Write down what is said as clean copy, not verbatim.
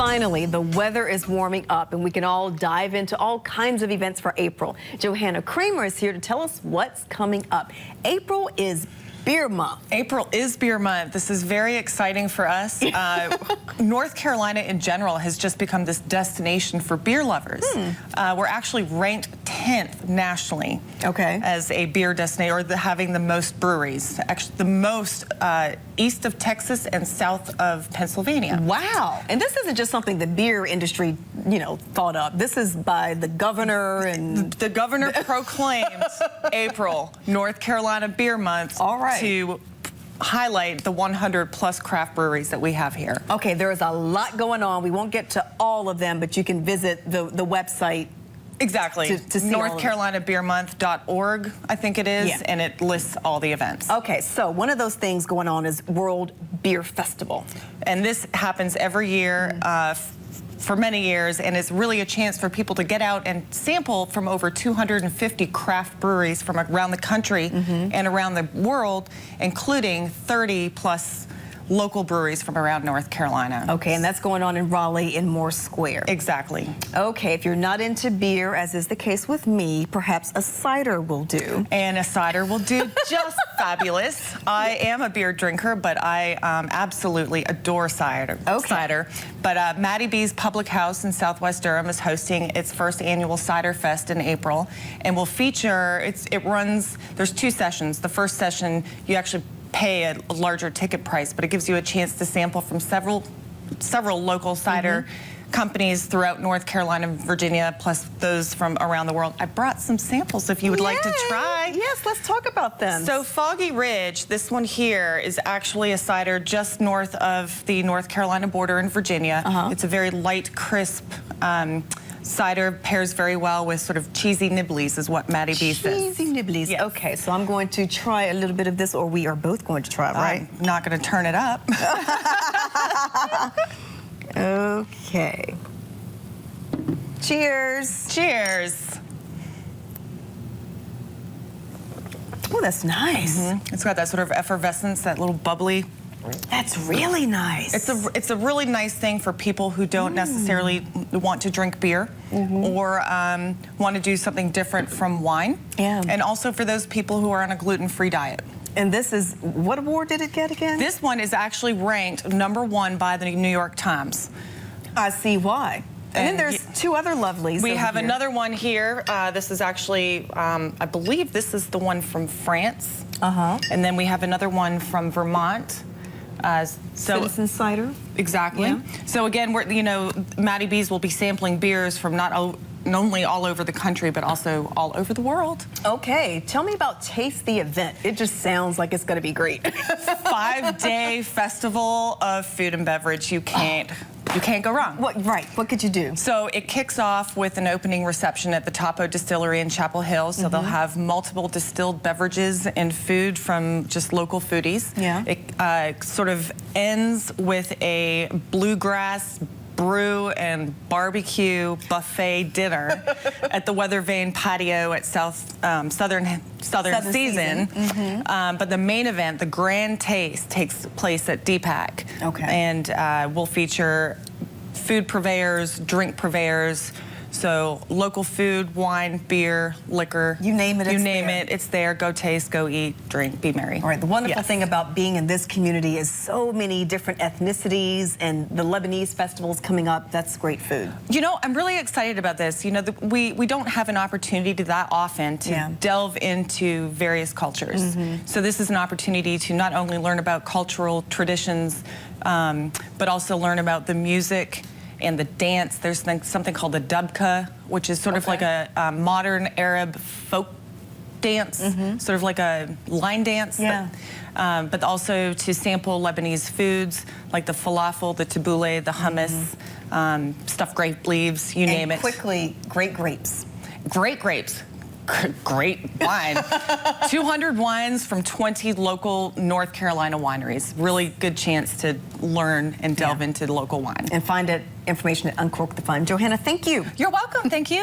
Finally, the weather is warming up and we can all dive into all kinds of events for April. Johanna Kramer is here to tell us what's coming up. April is Beer Month. April is Beer Month. This is very exciting for us. North Carolina in general has just become this destination for beer lovers. We're actually ranked 10th nationally as a beer destination, or having the most breweries. Actually, the most east of Texas and south of Pennsylvania. Wow. And this isn't just something the beer industry, thought up. This is by the governor, and the governor proclaimed April North Carolina Beer Month. All right. To highlight the 100+ craft breweries that we have here. Okay, there is a lot going on. We won't get to all of them, but you can visit the website. Exactly. To see NorthCarolinaBeerMonth.org, I think it is, and it lists all the events. Okay, so one of those things going on is World Beer Festival. And this happens every year for many years, and it's really a chance for people to get out and sample from over 250 craft breweries from around the country and around the world, including 30+ local breweries from around North Carolina. Okay, and that's going on in Raleigh in Moore Square. Exactly. Okay, if you're not into beer, as is the case with me, perhaps a cider will do. And a cider will do just fabulous. I am a beer drinker, but I absolutely adore cider. But Maddie B's Public House in Southwest Durham is hosting its first annual Cider Fest in April, and will feature, it runs, there's 2 sessions. The first session, you actually pay a larger ticket price, but it gives you a chance to sample from several local cider companies throughout North Carolina and Virginia, plus those from around the world. I brought some samples if you would like to try. Yes, let's talk about them. So Foggy Ridge, this one here, is actually a cider just north of the North Carolina border in Virginia. It's a very light, crisp cider, pairs very well with sort of cheesy nibblies, is what Maddie B says. Cheesy nibblies. Yes. Okay, so I'm going to try a little bit of this, or we are both going to try it, right? I'm not going to turn it up. Okay. Cheers. Cheers. Oh, that's nice. It's got that sort of effervescence, that little bubbly. That's really nice. It's a really nice thing for people who don't necessarily want to drink beer or want to do something different from wine. And also for those people who are on a gluten-free diet. And this is, what award did it get again? This one is actually ranked #1 by the New York Times. I see why. And then there's 2 other lovelies. We have another one here. This is actually, I believe this is the one from France. And then we have another one from Vermont. Citizen cider. Exactly. So again, Maddie B's will be sampling beers from not only all over the country, but also all over the world. Okay, tell me about Taste the Event. It just sounds like it's going to be great. 5-day festival of food and beverage. You can't go wrong. What could you do? So it kicks off with an opening reception at the Topo Distillery in Chapel Hill. So they'll have multiple distilled beverages and food from just local foodies. It sort of ends with a bluegrass brew and barbecue buffet dinner at the Weather Vane patio at Southern Season. But the main event, the Grand Taste, takes place at Deepak. And will feature food purveyors, drink purveyors. So local food, wine, beer, liquor. You name it, it's there. Go taste, go eat, drink, be merry. All right, the wonderful thing about being in this community is so many different ethnicities, and the Lebanese festival's coming up. That's great food. I'm really excited about this. We don't have an opportunity that often to delve into various cultures. So this is an opportunity to not only learn about cultural traditions, but also learn about the music and the dance. There's something called the dubka, which is sort of like a modern Arab folk dance, sort of like a line dance. But also to sample Lebanese foods like the falafel, the tabbouleh, the hummus, stuffed grape leaves, you name it. Quickly, great grapes. Great grapes. Great wine. 200 wines from 20 local North Carolina wineries. Really good chance to learn and delve into the local wine. And find information at Uncork the Fun. Johanna, thank you. You're welcome. Thank you.